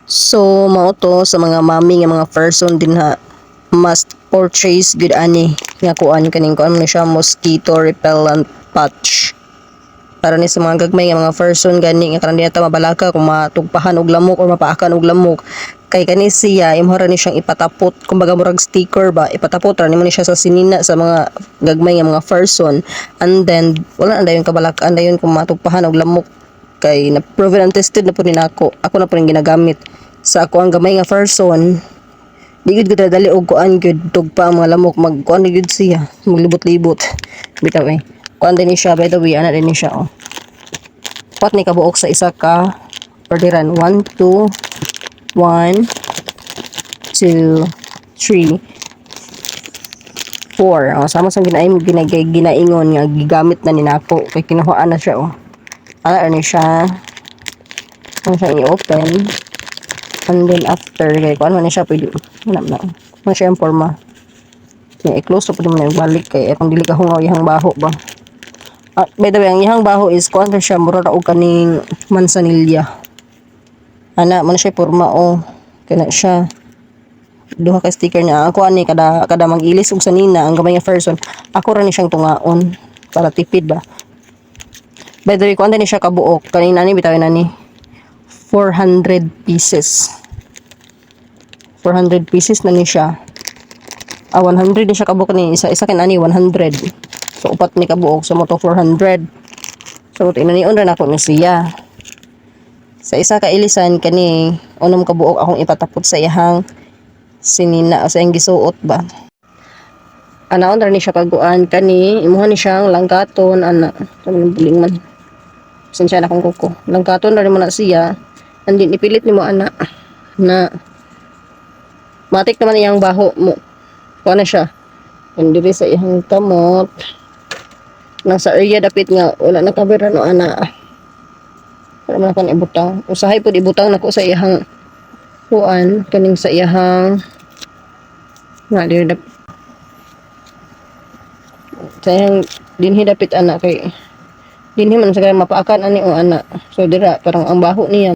So mao to sa mga mami nga mga person din ha, must purchase good ani nga kuan kaning kuan mo siya, mosquito repellent patch para ni sa mga gagmay nga mga person gani nga kanang diyata mabalaka kung matugpahan og lamok or mapaakan og lamok. Kay kani siya imong ra ni siyang ipatapot, kumbaga murag sticker ba, ipatapot ra nimo ni siya sa sinina sa mga gagmay nga mga person, and then wala na dayon kabalakan dayon kung matugpahan og lamok. Kay na proven and tested na po ni nako, ako na po ning ginagamit sa ako ang gamay nga person. Di gud ko dali og kuan gud tugpa ang mga lamok, mag kuan gud siya, maglibot-libot bitaw eh. Kuan din ni siya, by the way, ana din ni siya oh. Pat ni kabuok sa isa ka orderan, 1 2 1 2 3 4. Oh, sama sa ginaingon nga gigamit na ni nako kay kinuhaan na siya oh. Ana ni siya. Ano siya i-open. And then after kay kuan man ni siya pwede wala na. Ano siya yung forma. Kaya i-close to pwede mo na ibalik kay kung dili ka hungaw ihang baho ba. By the way, ang ihang baho is kuan ra siya mura ra og kaning mansanilya. Ana man siya porma oh. Kana siya. Duha ka sticker niya. Ako ani kada mag-ilis og sanina ang gamay nga person. Ako ra ni siyang tungaon para tipid ba. By the way, kuan din siya kabuok. Kanina ni bitawin na ni 400 pieces. 400 pieces na ni siya. 100 din siya kabuok ni isa kinani 100. So upat ni kabuok so mo to 400. So tinanion ra nako ni siya. Sa isa ka ilisan kani unom kabuok akong ipatapot sa iyang sinina o sa iyang gisuot ba. Anaon ra ni siya kaguan kani imuha ni siyang langkaton ana kanang buling man. Sinsya na kong kuko. Langkaton ra mo na siya. Andin ipilit nimo ana na matik naman iyang baho mo. Kuha na siya. Andiri sa iyang kamot. Nasa area dapit nga wala na kabera no ana. Para man kan ibutang. Usahay pud ibutang nako sa iyang kuan kaning sa iyang na diri dapit. Sa iyang dinhi dapit ana kay dinhi man sa mapaakan ani o ana. So dira parang ang baho niya